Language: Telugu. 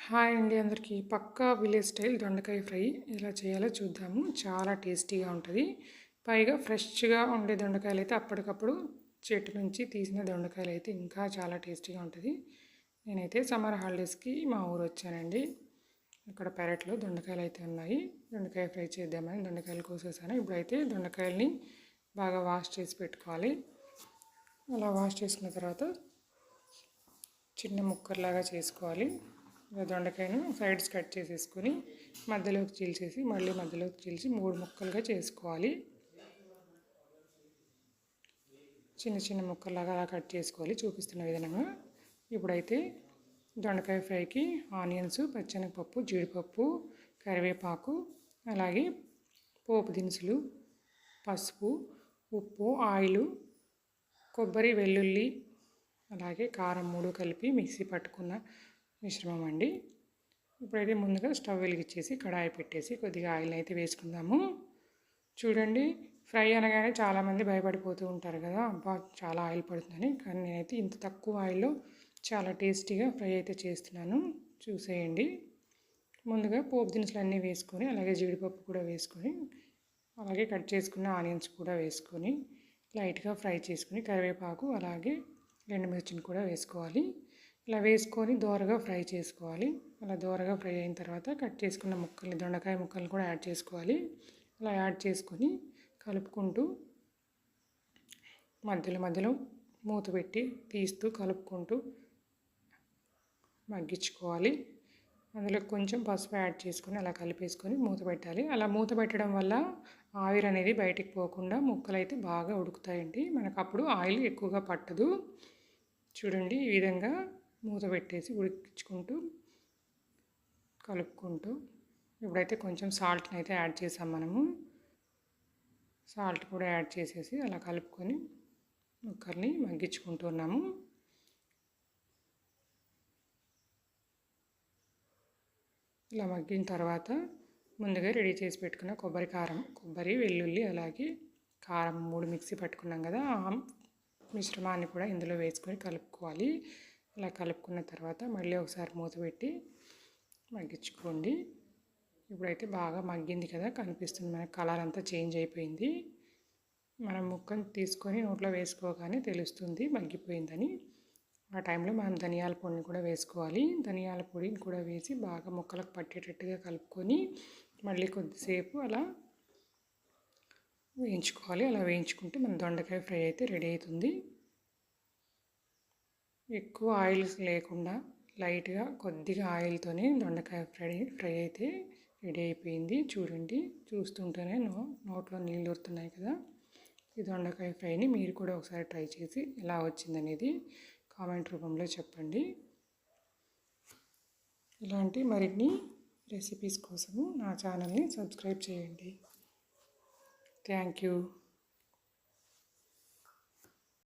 హాయ్ అండి అందరికీ. పక్కా విలేజ్ స్టైల్ దొండకాయ ఫ్రై ఎలా చేయాలో చూద్దాము. చాలా టేస్టీగా ఉంటుంది. పైగా ఫ్రెష్గా ఉండే దొండకాయలు అయితే అప్పటికప్పుడు చెట్టు నుంచి తీసిన దొండకాయలు అయితే ఇంకా చాలా టేస్టీగా ఉంటుంది. నేనైతే సమ్మర్ హాలిడేస్కి మా ఊరు వచ్చానండి. ఇక్కడ పెరట్లో దొండకాయలు అయితే ఉన్నాయి. దొండకాయ ఫ్రై చేద్దామని దొండకాయలు కోసేసాను. ఇప్పుడైతే దొండకాయలని బాగా వాష్ చేసి పెట్టుకోవాలి. అలా వాష్ చేసుకున్న తర్వాత చిన్న ముక్కర్లాగా చేసుకోవాలి. దొండకాయను సైడ్స్ కట్ చేసేసుకొని మధ్యలోకి చీల్చేసి మళ్ళీ మధ్యలోకి చీల్చి 3 ముక్కలుగా చేసుకోవాలి. చిన్న చిన్న ముక్కలాగా అలా కట్ చేసుకోవాలి చూపిస్తున్న విధంగా. ఇప్పుడైతే దొండకాయ ఫ్రైకి ఆనియన్స్, పచ్చెనగపప్పు, జీడిపప్పు, కరివేపాకు, అలాగే పోపు దినుసులు, పసుపు, ఉప్పు, ఆయిలు, కొబ్బరి, వెల్లుల్లి, అలాగే కారం 3 కలిపి మిక్సీ పట్టుకున్న మిశ్రమం అండి. ఇప్పుడైతే ముందుగా స్టవ్ వెలిగించేసి కడాయి పెట్టేసి కొద్దిగా ఆయిల్ అయితే వేసుకుందాము. చూడండి, ఫ్రై అనగానే చాలామంది భయపడిపోతూ ఉంటారు కదా, అబ్బా చాలా ఆయిల్ పడుతుందని. కానీ నేనైతే ఇంత తక్కువ ఆయిల్లో చాలా టేస్టీగా ఫ్రై అయితే చేస్తున్నాను. చూసేయండి. ముందుగా పోపు దినుసులు అన్నీ వేసుకొని, అలాగే జీడిపప్పు కూడా వేసుకొని, అలాగే కట్ చేసుకున్న ఆనియన్స్ కూడా వేసుకొని లైట్గా ఫ్రై చేసుకుని కరివేపాకు అలాగే ఎండుమిర్చిని కూడా వేసుకోవాలి. ఇలా వేసుకొని దోరగా ఫ్రై చేసుకోవాలి. అలా దోరగా ఫ్రై అయిన తర్వాత కట్ చేసుకున్న ముక్కల్ని, దొండకాయ ముక్కల్ని కూడా యాడ్ చేసుకోవాలి. అలా యాడ్ చేసుకొని కలుపుకుంటూ మధ్యలో మూత పెట్టి తీస్తూ కలుపుకుంటూ మగ్గించుకోవాలి. అందులో కొంచెం పసుపు యాడ్ చేసుకొని అలా కలిపేసుకొని మూత పెట్టాలి. అలా మూత పెట్టడం వల్ల ఆవిరి అనేది బయటికి పోకుండా ముక్కలు అయితే బాగా ఉడుకుతాయండి. మనకు అప్పుడు ఆయిల్ ఎక్కువగా పట్టదు. చూడండి, ఈ విధంగా మూత పెట్టేసి ఉడికించుకుంటూ కలుపుకుంటూ ఇప్పుడైతే కొంచెం సాల్ట్ని అయితే యాడ్ చేసాం మనము. సాల్ట్ కూడా యాడ్ చేసేసి అలా కలుపుకొని ముక్కల్ని మగ్గించుకుంటున్నాము. ఇలా మగ్గిన తర్వాత ముందుగా రెడీ చేసి పెట్టుకున్న కొబ్బరి, వెల్లుల్లి, అలాగే కారం 3 మిక్సీ పట్టుకున్నాం కదా, ఆ మిశ్రమాన్ని కూడా ఇందులో వేసుకొని కలుపుకోవాలి. ఇలా కలుపుకున్న తర్వాత మళ్ళీ ఒకసారి మూత పెట్టి మగ్గించుకోండి. ఇప్పుడైతే బాగా మగ్గింది కదా, కనిపిస్తుంది మనకు, కలర్ అంతా చేంజ్ అయిపోయింది. మనం ముక్కను తీసుకొని నోట్లో వేసుకోగానే తెలుస్తుంది మగ్గిపోయిందని. ఆ టైంలో మనం ధనియాల పొడిని కూడా వేసుకోవాలి. ధనియాల పొడిని కూడా వేసి బాగా ముక్కలకు పట్టేటట్టుగా కలుపుకొని మళ్ళీ కొద్దిసేపు అలా వేయించుకోవాలి. అలా వేయించుకుంటే మన దొండకాయ ఫ్రై అయితే రెడీ అవుతుంది. ఎక్కువ ఆయిల్స్ లేకుండా లైట్గా కొద్దిగా ఆయిల్తోనే దొండకాయ ఫ్రై అయితే రెడీ అయిపోయింది. చూడండి, చూస్తుంటేనే నోట్లో నీళ్ళు ఊరుతున్నాయి కదా. ఈ దొండకాయ ఫ్రైని మీరు కూడా ఒకసారి ట్రై చేసి ఎలా వచ్చిందనేది కామెంట్ రూపంలో చెప్పండి. ఇలాంటి మరిన్ని రెసిపీస్ కోసము నా ఛానల్ని సబ్స్క్రైబ్ చేయండి. Thank you.